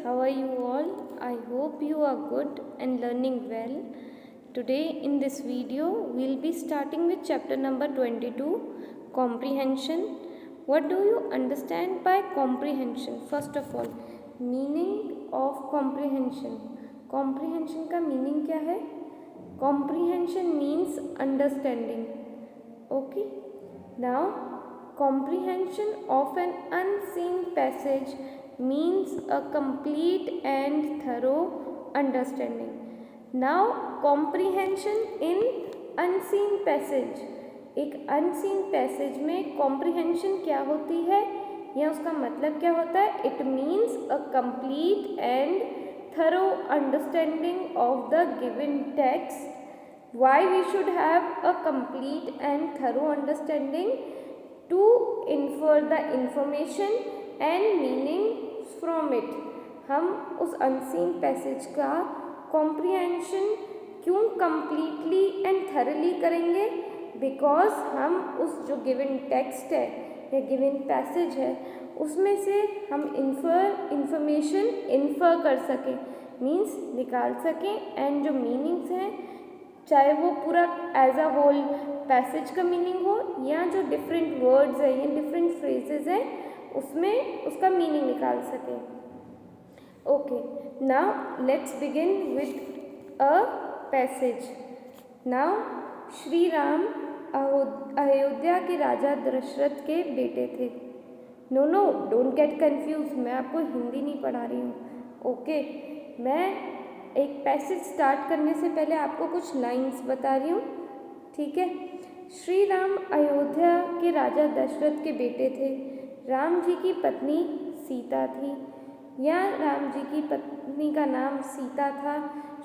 how are you all? I hope you are good and learning well. Today in this video, we'll be starting with chapter number 22, Comprehension. What do you understand by comprehension? First of all, meaning of comprehension. Comprehension का meaning क्या है? Comprehension means understanding. Okay. Now, comprehension of an unseen passage means a complete and thorough understanding. Now, comprehension in unseen passage. एक unseen passage में comprehension क्या होती है या उसका मतलब क्या होता है? It means a complete and thorough understanding of the given text. Why we should have a complete and thorough understanding? To infer the information and meaning from it. हम उस unseen passage का comprehension क्यों completely and thoroughly करेंगे? Because हम उस जो given text है या given passage है उसमें से हम information infer कर सकें, means निकाल सकें, and जो meanings हैं चाहे वो पूरा एज अ होल पैसेज का मीनिंग हो या जो डिफरेंट वर्ड्स हैं या डिफरेंट फ्रेजेस हैं उसमें उसका मीनिंग निकाल सकें. Okay, now let's begin with a passage. Now Shri Ram Ayodhya के राजा दशरथ के बेटे थे. नो डोंट गेट कंफ्यूज, मैं आपको हिंदी नहीं पढ़ा रही हूँ. ओके, मैं एक पैसेज स्टार्ट करने से पहले आपको कुछ लाइंस बता रही हूँ, ठीक है. श्री राम अयोध्या के राजा दशरथ के बेटे थे. राम जी की पत्नी सीता थी या राम जी की पत्नी का नाम सीता था.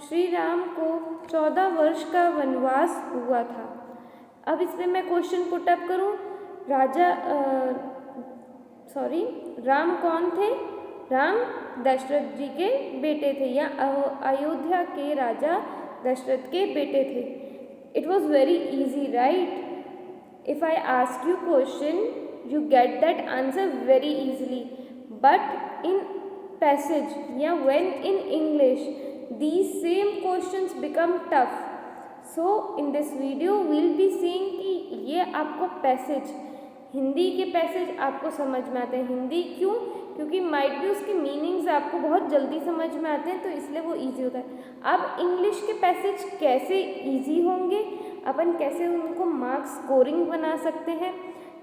श्री राम को 14 वर्ष का वनवास हुआ था. अब इसमें मैं क्वेश्चन पुट अप करूँ, राम कौन थे? राम दशरथ जी के बेटे थे या अयोध्या के राजा दशरथ के बेटे थे. It was very easy, right? If I ask you question you get that answer very easily. But in passage या when in English these same questions become tough. So in this video we'll be seeing कि ये आपको passage, Hindi के passage आपको समझ में आते हैं. हिंदी क्यों? क्योंकि माइट भी उसके मीनिंग्स आपको बहुत जल्दी समझ में आते हैं तो इसलिए वो इजी होता है. अब इंग्लिश के पैसेज कैसे इजी होंगे, अपन कैसे उनको मार्क्स स्कोरिंग बना सकते हैं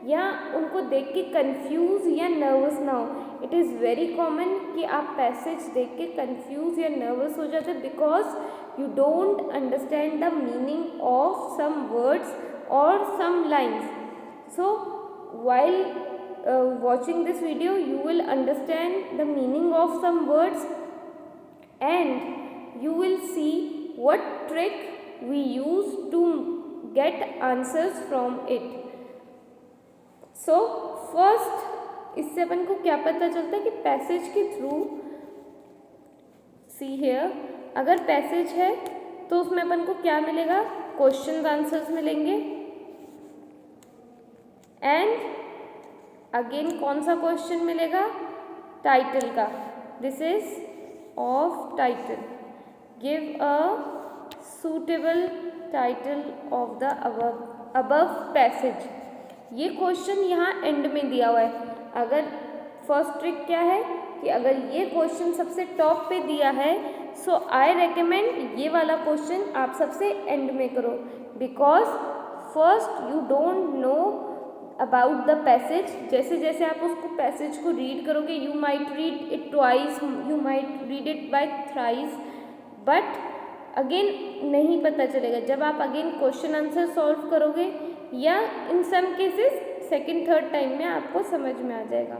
या उनको देख के कंफ्यूज या नर्वस ना हो. इट इज़ वेरी कॉमन कि आप पैसेज देख के कंफ्यूज या नर्वस हो जाते हैं because you don't understand the meaning of some words और some lines. So while watching this video you will understand the meaning of some words and you will see what trick we use to get answers from it. So first इससे अपन को क्या पता चलता है कि passage के through, see here, अगर passage है तो उसमें अपन को क्या मिलेगा? क्वेश्चन आंसर्स मिलेंगे. एंड अगेन कौन सा क्वेश्चन मिलेगा? टाइटल का. This is of title. Give a suitable title of the above passage. ये क्वेश्चन यहाँ एंड में दिया हुआ है. अगर फर्स्ट ट्रिक क्या है कि अगर ये क्वेश्चन सबसे टॉप पे दिया है सो आई रेकमेंड ये वाला क्वेश्चन आप सबसे एंड में करो because first you don't know about the passage. जैसे जैसे आप उसको पैसेज को रीड करोगे you might read it twice, you might read it by thrice, but again नहीं पता चलेगा. जब आप अगेन क्वेश्चन आंसर सॉल्व करोगे या in some cases second third time में आपको समझ में आ जाएगा.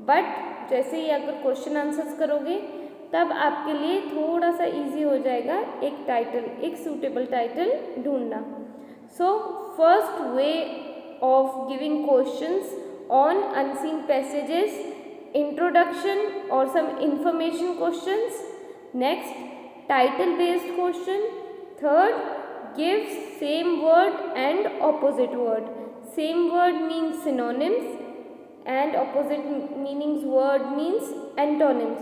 बट जैसे ही अगर क्वेश्चन आंसर्स करोगे तब आपके लिए थोड़ा सा इजी हो जाएगा एक टाइटल, एक सूटेबल टाइटल ढूंढना. So first way of giving questions on unseen passages, introduction or some information questions. Next, title based question. Third, give same word and opposite word. Same word means synonyms and opposite meanings word means antonyms.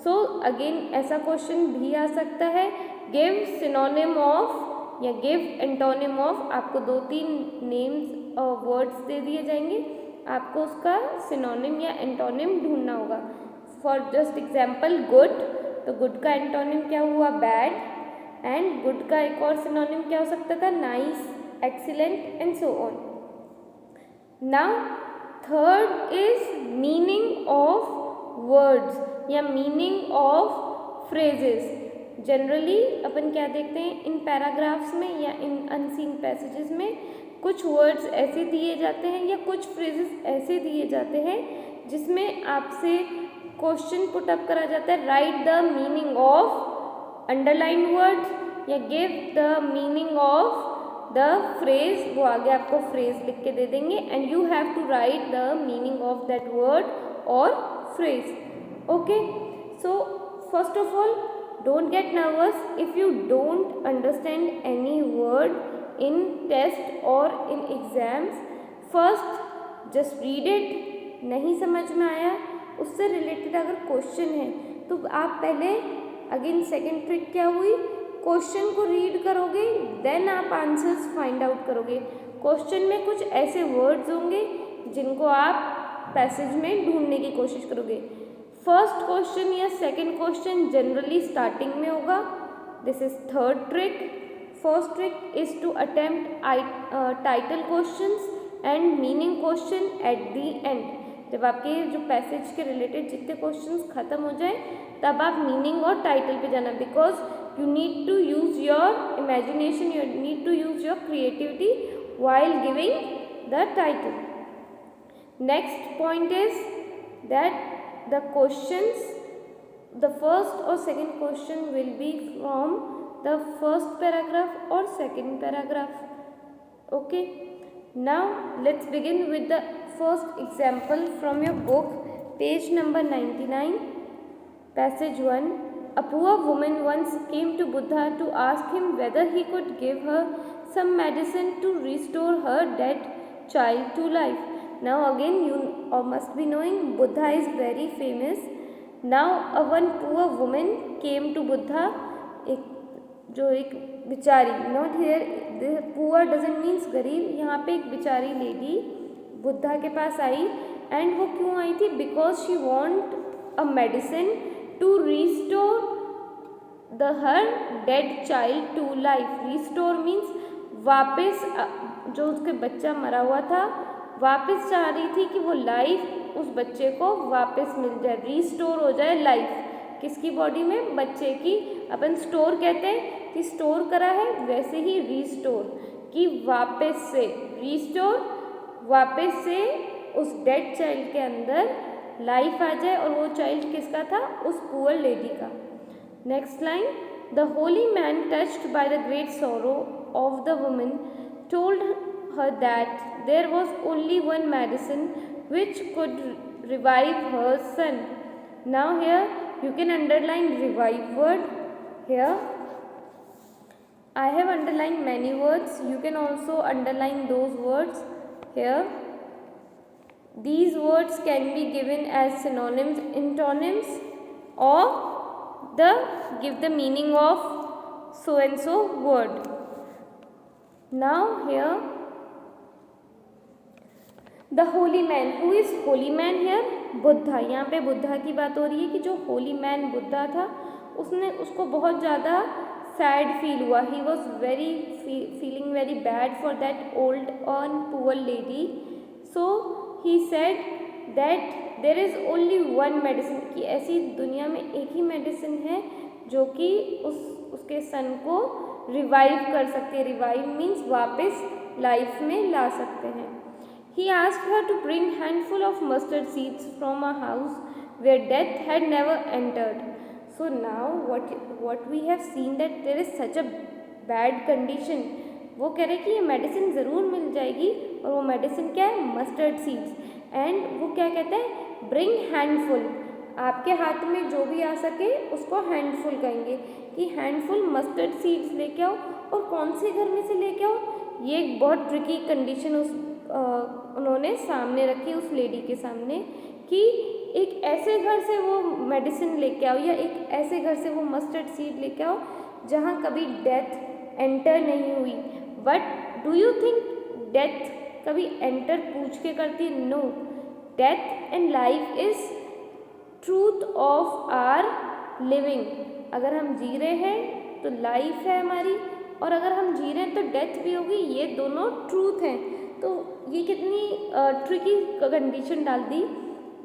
So again ऐसा question भी आ सकता है, give synonym of या give antonym of, आपको 2-3 names और words दे दिए जाएंगे, आपको उसका सिनोनिम या एंटोनिम ढूंढना होगा। फॉर जस्ट एग्जाम्पल गुड, तो गुड का एंटोनिम क्या हुआ, बैड, एंड गुड का एक और सिनोनिम क्या हो सकता था, nice, excellent and so on. Now third is meaning of words या मीनिंग ऑफ फ्रेजेस। जनरली अपन क्या देखते हैं इन पैराग्राफ्स में या इन अनसीन पैसेजेस में, कुछ वर्ड्स ऐसे दिए जाते हैं या कुछ फ्रेजेस ऐसे दिए जाते हैं जिसमें आपसे क्वेश्चन पुट अप करा जाता है, write the meaning of underline words या give the meaning of the phrase, वो आगे आपको फ्रेज लिख के दे देंगे and you have to write the meaning of that word और phrase. Okay, so first of all, don't get nervous if you don't understand any word in test or in exams. First just read it, नहीं समझ में आया, उससे related अगर question है तो आप पहले अगेन सेकेंड ट्रिक क्या हुई, क्वेश्चन को रीड करोगे देन आप आंसर्स फाइंड आउट करोगे। क्वेश्चन में कुछ ऐसे वर्ड्स होंगे जिनको आप पैसेज में ढूंढने की कोशिश करोगे। फर्स्ट क्वेश्चन या सेकंड क्वेश्चन जनरली स्टार्टिंग में होगा, this is third trick. First trick is to attempt title questions and meaning question at the end. जब आपके जो पैसेज के रिलेटेड जितने क्वेश्चंस खत्म हो जाए तब आप मीनिंग और टाइटल पे जाना, because you need to use your imagination, you need to use your creativity while giving the title. Next point is that the questions, the first or second question will be from the first paragraph or second paragraph. Okay, now let's begin with the first example from your book, page number 99, passage 1. A poor woman once came to Buddha to ask him whether he could give her some medicine to restore her dead child to life. Now again you must be knowing Buddha is very famous. Now one poor woman came to Buddha, एक बिचारी, not here, poor doesn't means गरीब, यहाँ पे एक बिचारी lady Buddha के पास आई, and वो क्यों आई थी, because she want a medicine to restore her dead child to life. Restore means वापस, जो उसके बच्चा मरा हुआ था वापस चाह रही थी कि वो लाइफ उस बच्चे को वापस मिल जाए, रीस्टोर हो जाए लाइफ किसकी बॉडी में, बच्चे की। अपन स्टोर कहते हैं कि स्टोर करा है, वैसे ही रीस्टोर कि वापस से, रीस्टोर वापस से उस डेड चाइल्ड के अंदर लाइफ आ जाए, और वो चाइल्ड किसका था, उस पुअर लेडी का। Next line, the Holi man touched by the great सोरो of the woman told her that there was only one medicine which could revive her son. Now here you can underline revive word. Here I have underlined many words, you can also underline those words here. These words can be given as synonyms, antonyms, or give the meaning of so and so word. Now here the holy man, who is holy man here, Buddha. यहाँ पे बुद्धा की बात हो रही है कि जो Holi man Buddha था उसको बहुत ज़्यादा सैड फील हुआ, he was very feeling very bad for that old and poor lady, so he said that there is only one medicine, कि ऐसी दुनिया में एक ही मेडिसिन है जो कि उसके सन को रिवाइव कर सकते हैं। रिवाइव मीन्स वापस लाइफ में ला सकते हैं। He asked her to bring handful of mustard seeds from a house where death had never entered. So now what we have seen that there is such a bad condition. वो कह रहे कि ये medicine ज़रूर मिल जाएगी, और वो medicine क्या है, मस्टर्ड सीड्स। एंड वो क्या कहते हैं, ब्रिंग हैंडफुल, आपके हाथ में जो भी आ सके उसको हैंडफुल कहेंगे, कि हैंडफुल मस्टर्ड सीड्स लेके आओ। और कौन से घर में से लेके आओ, ये एक बहुत ट्रिकी कंडीशन उन्होंने सामने रखी उस लेडी के सामने, कि एक ऐसे घर से वो मेडिसिन लेके आओ या एक ऐसे घर से वो मस्टर्ड सीड लेके आओ जहाँ कभी डेथ एंटर नहीं हुई। But do you think death कभी एंटर पूछ के करती? No, death and life is truth of our living. अगर हम जी रहे हैं तो लाइफ है हमारी, और अगर हम जी रहे हैं तो डेथ भी होगी, ये दोनों ट्रूथ हैं। तो ये कितनी ट्रिकी कंडीशन डाल दी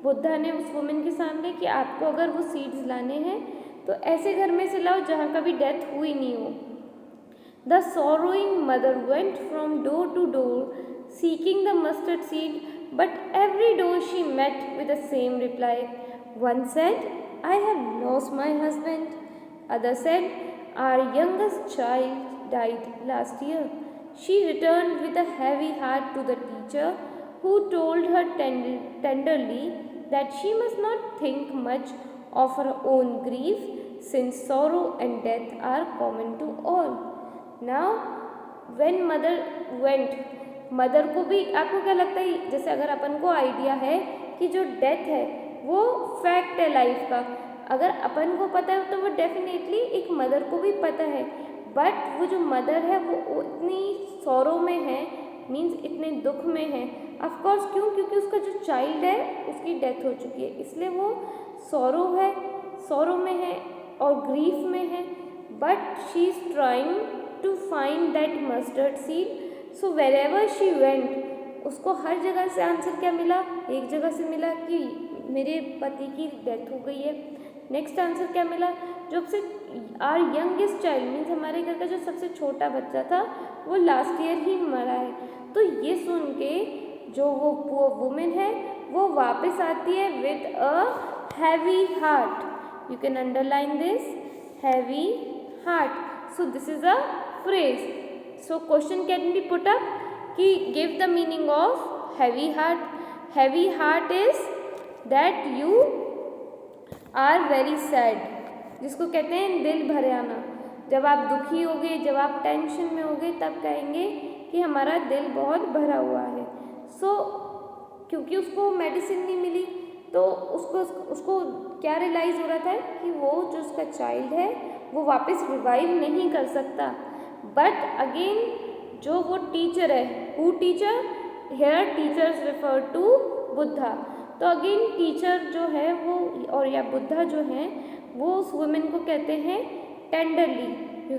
बुद्धा ने उस वुमेन के सामने कि आपको अगर वो सीड्स लाने हैं तो ऐसे घर में से लाओ जहाँ कभी डेथ हुई नहीं हो। The sorrowing mother went from door to door seeking the mustard seed, but every door she met with the same reply. One said, I have lost my husband. Other said, our youngest child died last year. She returned with a heavy heart to the teacher, who told her tenderly that she must not think much of her own grief, since sorrow and death are common to all. Now, when mother went, mother को भी, आपको क्या लगता है, जैसे अगर अपन को idea है कि जो डेथ है वो फैक्ट है लाइफ का, अगर अपन को पता है तो वो डेफिनेटली एक मदर को भी पता है। बट वो जो मदर है वो इतनी सौरों में है, मीन्स इतने दुख में है। ऑफकोर्स क्यों? क्योंकि उसका जो चाइल्ड है उसकी डेथ हो चुकी है, इसलिए वो सौरों में है और ग्रीफ में है। But she is trying to find that mustard seed, so wherever she went, उसको हर जगह से आंसर क्या मिला? एक जगह से मिला कि मेरे पति की डेथ हो गई है। नेक्स्ट आंसर क्या मिला? जब से आर यंगेस्ट चाइल्ड, मीन्स हमारे घर का जो सबसे छोटा बच्चा था वो लास्ट ईयर ही मरा है। तो ये सुन के जो वो वुमेन है वो वापस आती है with a heavy heart. You can underline this, heavy heart. So this is a phrase. So question can be put up कि give the meaning of heavy heart. Heavy heart is that you are very sad, जिसको कहते हैं दिल भरे आना। जब आप दुखी होगे, जब आप टेंशन में होगे, तब कहेंगे कि हमारा दिल बहुत भरा हुआ है। So क्योंकि उसको मेडिसिन नहीं मिली तो उसको क्या रियलाइज़ हो रहा था कि वो जो उसका चाइल्ड है वो वापस रिवाइव नहीं कर सकता। बट अगेन जो वो टीचर है, who teacher, here teachers refer to Buddha. तो अगेन टीचर जो है वो और या बुद्धा जो है वो उस वुमेन को कहते हैं tenderly. You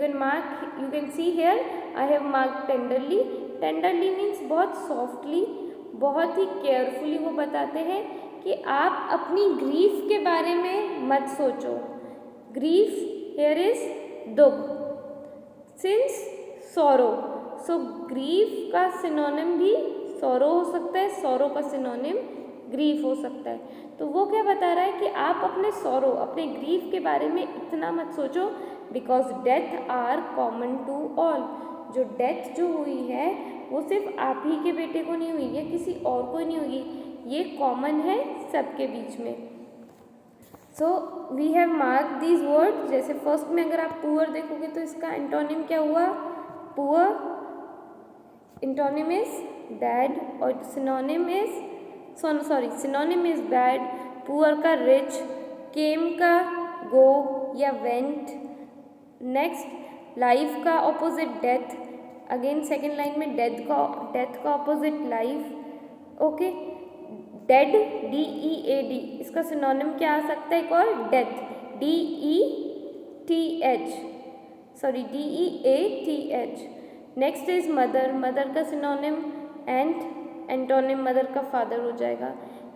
can see here I have mark tenderly. Tenderly means बहुत सॉफ्टली, बहुत ही केयरफुली वो बताते हैं कि आप अपनी ग्रीफ के बारे में मत सोचो। ग्रीफ here is दुख, since sorrow, so grief का सिनोनिम भी sorrow हो सकता है, sorrow का सिनोनिम grief हो सकता है। तो वो क्या बता रहा है कि आप अपने sorrow, अपने grief के बारे में इतना मत सोचो, because death are common to all। जो डेथ जो हुई है वो सिर्फ आप ही के बेटे को नहीं हुई या किसी और को नहीं हुई, ये कॉमन है सबके बीच में। So we have mark these word. जैसे फर्स्ट में अगर आप पुअर देखोगे तो इसका एंटोनिम क्या हुआ? पुअर, एंटोनिम इज बैड, और सिनोनिम इज बैड। पुअर का रिच, केम का गो या वेंट। नेक्स्ट लाइफ का opposite death, again second line में डेथ का opposite life. Okay, dead, DEAD, इसका सिनोनिम क्या आ सकता है? एक और death, DEATH। Next is mother, mother का सिनोनिम एंटोनिम मदर का फादर हो जाएगा।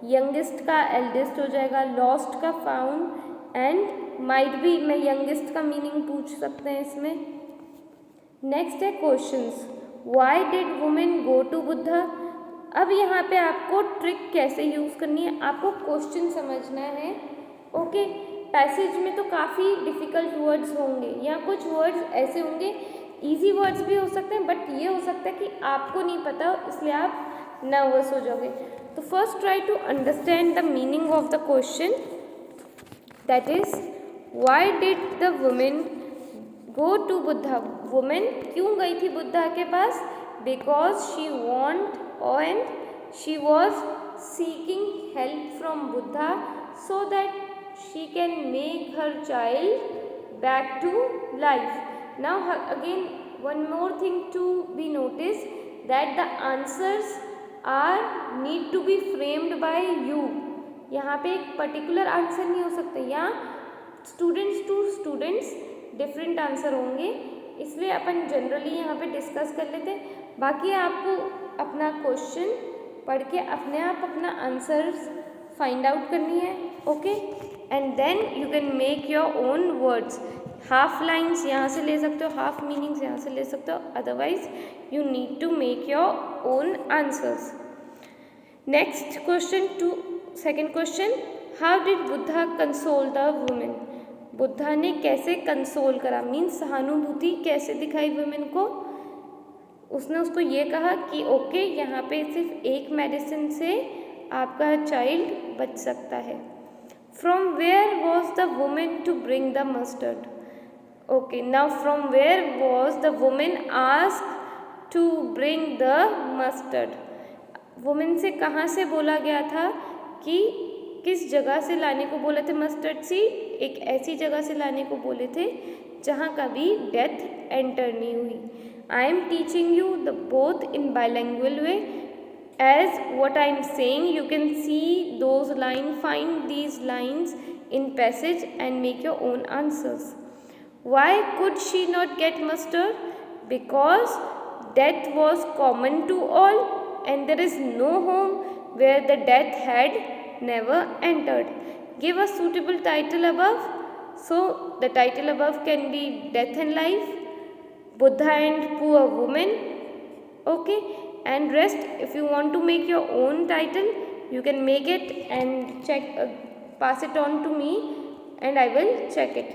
यंगेस्ट का एल्डेस्ट हो जाएगा। लॉस्ट का फाउंड, एंड माइट बी में यंगेस्ट का मीनिंग पूछ सकते हैं इसमें। नेक्स्ट है questions. Why did women go to Buddha? अब यहाँ पे आपको ट्रिक कैसे यूज़ करनी है, आपको क्वेश्चन समझना है। ओके, पैसेज में तो काफ़ी डिफ़िकल्ट वर्ड्स होंगे या कुछ वर्ड्स ऐसे होंगे, इजी वर्ड्स भी हो सकते हैं, बट ये हो सकता है कि आपको नहीं पता इसलिए आप नर्वस हो जाओगे। तो first try to understand the meaning of the question, that is why did the women go to Buddha? Women क्यों गई थी बुद्धा के पास? Because she want and she was seeking help from Buddha so that she can make her child back to life. Now again one more thing to be noticed, that the answers are need to be framed by you. यहाँ पे एक particular answer नहीं हो सकते, यहाँ students to students different answer होंगे, इसलिए अपन generally यहाँ पे डिस्कस कर लेते हैं। बाकी आपको अपना क्वेश्चन पढ़ के अपने आप अपना आंसर्स फाइंड आउट करनी है, okay, and then you can make your own words. Half lines यहाँ से ले सकते हो, हाफ मीनिंग्स यहाँ से ले सकते हो, otherwise you need to make your own answers. Next question to second question, how did Buddha console the women? Buddha ने कैसे कंसोल करा, मीन्स सहानुभूति कैसे दिखाई वुमेन को? उसने उसको ये कहा कि ओके यहाँ पे सिर्फ एक मेडिसिन से आपका चाइल्ड बच सकता है। From where was the women to bring the mustard? Okay, now from where was the women asked to bring the mustard? Women से कहाँ से बोला गया था कि किस जगह से लाने को बोले थे मस्टर्ड सीड? एक ऐसी जगह से लाने को बोले थे जहाँ कभी डेथ एंटर नहीं हुई। I am teaching you the both in bilanguage way, as what I am saying you can see those lines, find these lines in passage and make your own answers. Why could she not get mustard? Because death was common to all and there is no home where the death had never entered. Give a suitable title above. So the title above can be Death and Life, Buddha and Poor Woman, okay, and rest if you want to make your own title you can make it and check, pass it on to me and I will check it.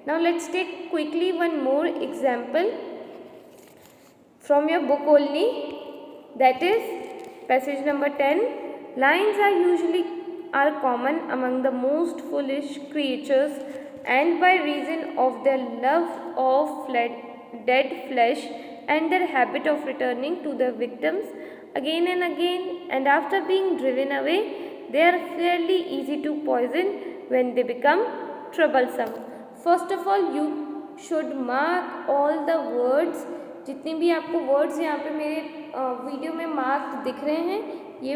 Now let's take quickly one more example from your book only, that is passage number 10. Lions are common among the most foolish creatures, and by reason of their love of dead flesh and their habit of returning to their victims again and again, and after being driven away, they are fairly easy to poison when they become troublesome. First of all, you should mark all the words. जितनी भी आपको words यहाँ पे मेरे video में mark दिख रहे हैं, ये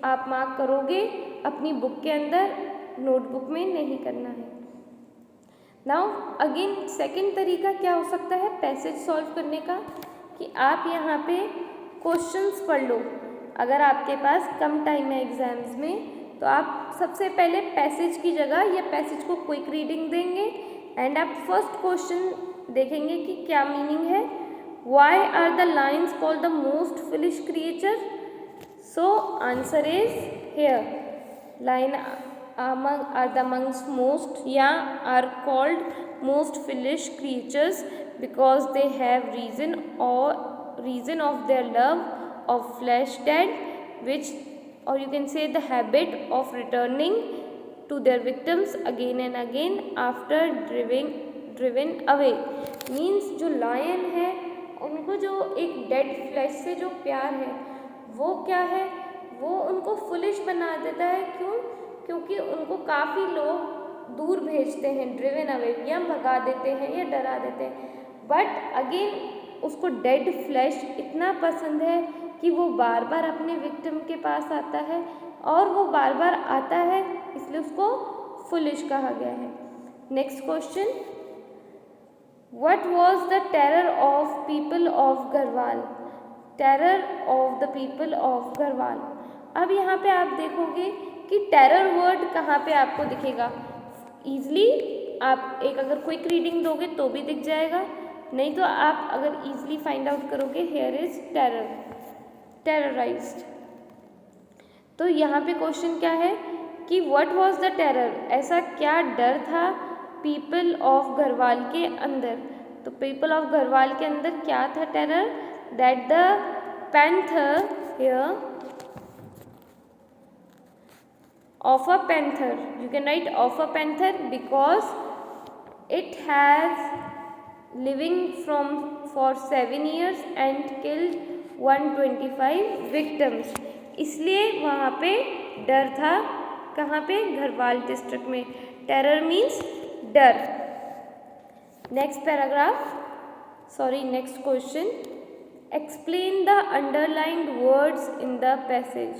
आप मार्क करोगे अपनी बुक के अंदर, नोटबुक में नहीं करना है। नाउ अगेन सेकेंड तरीका क्या हो सकता है पैसेज सॉल्व करने का, कि आप यहाँ पे क्वेश्चंस पढ़ लो। अगर आपके पास कम टाइम है एग्जाम्स में तो आप सबसे पहले पैसेज की जगह या पैसेज को क्विक रीडिंग देंगे एंड आप फर्स्ट क्वेश्चन देखेंगे कि क्या मीनिंग है। Why are the lines called the most foolish creature? So answer is here, line are the amongst most, are called most foolish creatures because they have reason of their love of flesh dead, which, or you can say the habit of returning to their victims again and again after driven away. means जो lion है उनको जो एक dead flesh से जो प्यार है वो क्या है, वो उनको foolish बना देता है। क्यों? क्योंकि उनको काफ़ी लोग दूर भेजते हैं, ड्रिवन अवे, या भगा देते हैं या डरा देते हैं, बट अगेन उसको डेड फ्लैश इतना पसंद है कि वो बार बार अपने विक्टिम के पास आता है, और वो बार बार आता है इसलिए उसको फुलिश कहा गया है। Next question, what was the terror of people of Garhwal? Terror of the people of Garhwal. अब यहाँ पे आप देखोगे कि टेरर वर्ड कहाँ पे आपको दिखेगा। ईजली आप एक अगर क्विक रीडिंग दोगे तो भी दिख जाएगा, नहीं तो आप अगर ईजली फाइंड आउट करोगे हेयर इज टेरर, टेरराइज्ड। तो यहाँ पे क्वेश्चन क्या है कि व्हाट वाज द टेरर, ऐसा क्या डर था पीपल ऑफ गढ़वाल के अंदर। तो पीपल ऑफ गढ़वाल के अंदर क्या था terror? That the panther here of a panther, you can write of a panther because it has living for 7 years and killed 125 victims, इसलिए वहाँ पे डर था कहाँ पे? घरवाल डिस्ट्रिक्ट में। टेरर मीन्स डर। Next next question, explain the underlined words in the passage.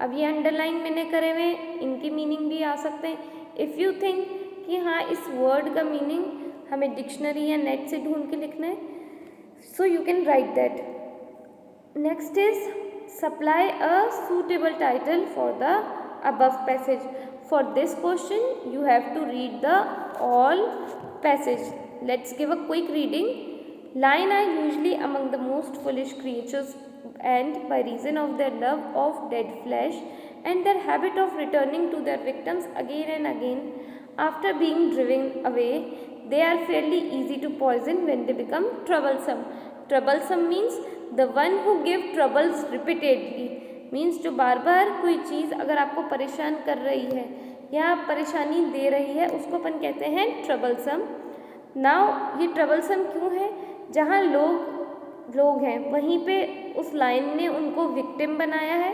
अब ये अंडरलाइन मैंने करे हुए, इनकी मीनिंग भी आ सकते हैं। इफ़ यू थिंक कि हाँ इस वर्ड का मीनिंग हमें डिक्शनरी या नेट से ढूंढ के लिखना है, so you can write that. Next is supply a suitable title for the above passage. For this question you have to read the all passage. Let's give a quick reading. Lions are usually among the most foolish creatures, and by reason of their love of dead flesh and their habit of returning to their victims again and again after being driven away, they are fairly easy to poison when they become troublesome. Troublesome means the one who give troubles repeatedly, means जो बार बार कोई चीज़ अगर आपको परेशान कर रही है या परेशानी दे रही है, उसको अपन कहते हैं ट्रबलसम। नाउ ये ट्रबलसम क्यों है? जहाँ लोग हैं वहीं पे उस लाइन ने उनको विक्टिम बनाया है,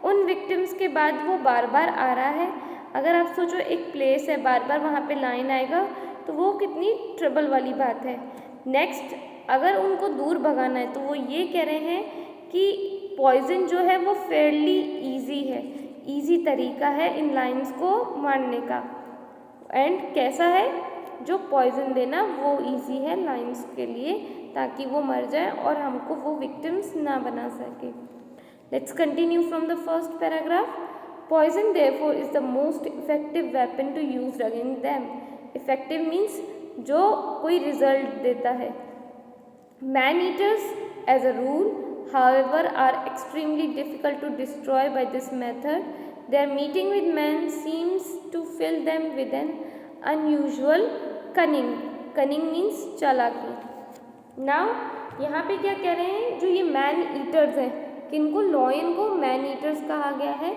उन विक्टिम्स के बाद वो बार बार आ रहा है। अगर आप सोचो एक प्लेस है, बार बार वहाँ पे लाइन आएगा तो वो कितनी ट्रबल वाली बात है। नेक्स्ट, अगर उनको दूर भगाना है तो वो ये कह रहे हैं कि पॉइजन जो है वो फेयरली ईजी है, ईजी तरीका है इन लाइन्स को मारने का। एंड कैसा है? जो पॉइजन देना वो ईजी है लाइन्स के लिए, ताकि वो मर जाए और हमको वो विक्टिम्स ना बना सके। Let's continue from the first paragraph. Poison therefore is the most effective weapon to use against them. Effective means जो कोई रिजल्ट देता है। Man eaters as a rule however are extremely difficult to destroy by this method. Their meeting with man seems to fill them with an unusual cunning. Cunning means चालाकी। Now यहाँ पे क्या कह रहे हैं? जो ये मैन ईटर्स हैं, किनको? लॉयन को मैन ईटर्स कहा गया है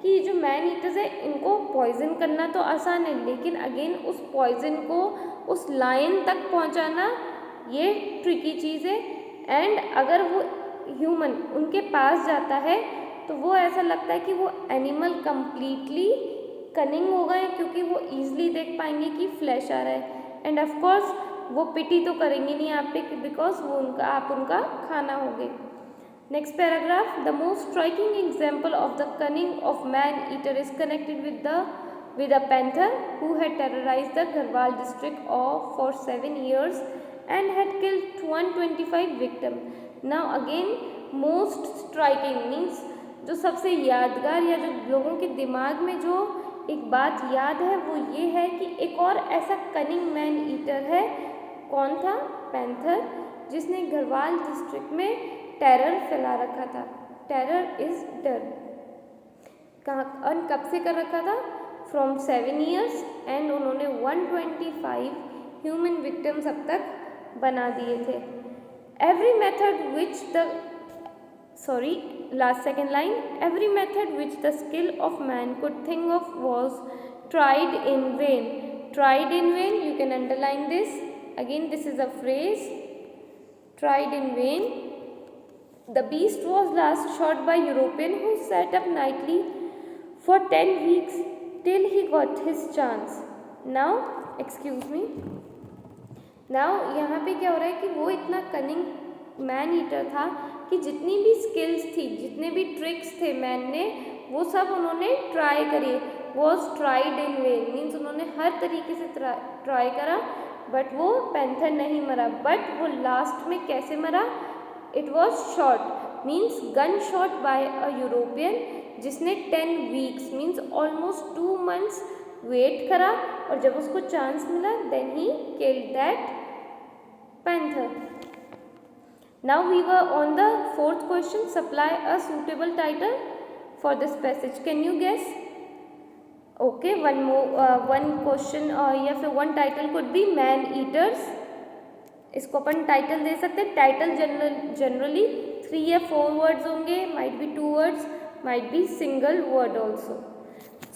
कि जो मैन ईटर्स है इनको पॉइजन करना तो आसान है, लेकिन अगेन उस पॉइजन को उस लायन तक पहुँचाना ये ट्रिकी चीज़ है। एंड अगर वो ह्यूमन उनके पास जाता है तो वो ऐसा लगता है कि वो एनिमल कंप्लीटली कनिंग होगा, क्योंकि वो ईजिली देख पाएंगे कि फ्लैश आ रहा है। एंड ऑफ कोर्स वो पिटी तो करेंगे नहीं आप पे, बिकॉज वो आप उनका खाना होगे। Next paragraph, the most striking example of the cunning of man eater is connected with a panther who had terrorized the Garhwal district for 7 years and had killed 125 victims. Now again, most striking means जो सबसे यादगार या जो लोगों के दिमाग में जो एक बात याद है वो ये है कि एक और ऐसा कनिंग मैन ईटर है। कौन था? पैंथर, जिसने घरवाल डिस्ट्रिक्ट में टेरर फैला रखा था। टेरर इज डर। कहाँ कब से कर रखा था? फ्रॉम 7 years, एंड उन्होंने 125 ह्यूमन विक्टिम्स अब तक बना दिए थे। Every method which second line, every method which the skill of man could think of was tried in vain. Tried in vain, you can underline this. Again, this is a phrase, tried in vain. The beast was last shot by European who sat up nightly for 10 weeks till he got his chance. Now, excuse me. Now यहाँ पे क्या हो रहा है कि वो इतना cunning man eater था कि जितनी भी स्किल्स थी, जितने भी ट्रिक्स थे मैन ने, वो सब उन्होंने ट्राई करी। Was tried in when means उन्होंने हर तरीके से ट्राई करा, बट वो पैंथर नहीं मरा। बट वो लास्ट में कैसे मरा? It was shot means gun shot by a European, जिसने 10 weeks means almost 2 months wait करा, और जब उसको चांस मिला then he killed that panther. Now we were on the fourth question, supply a suitable title for this passage. Can you guess? Okay, one question या फिर one title could be man eaters. इसको अपन title दे सकते हैं। Title generally 3 या 4 words होंगे, might be 2 words, might be single word also.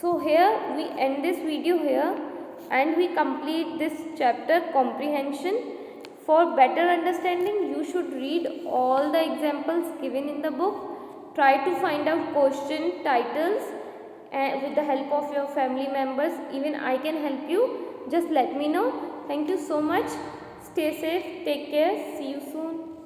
So here we end this video here and we complete this chapter comprehension. For better understanding, you should read all the examples given in the book. Try to find out question titles with the help of your family members, even I can help you. Just let me know. Thank you so much. Stay safe, take care, see you soon.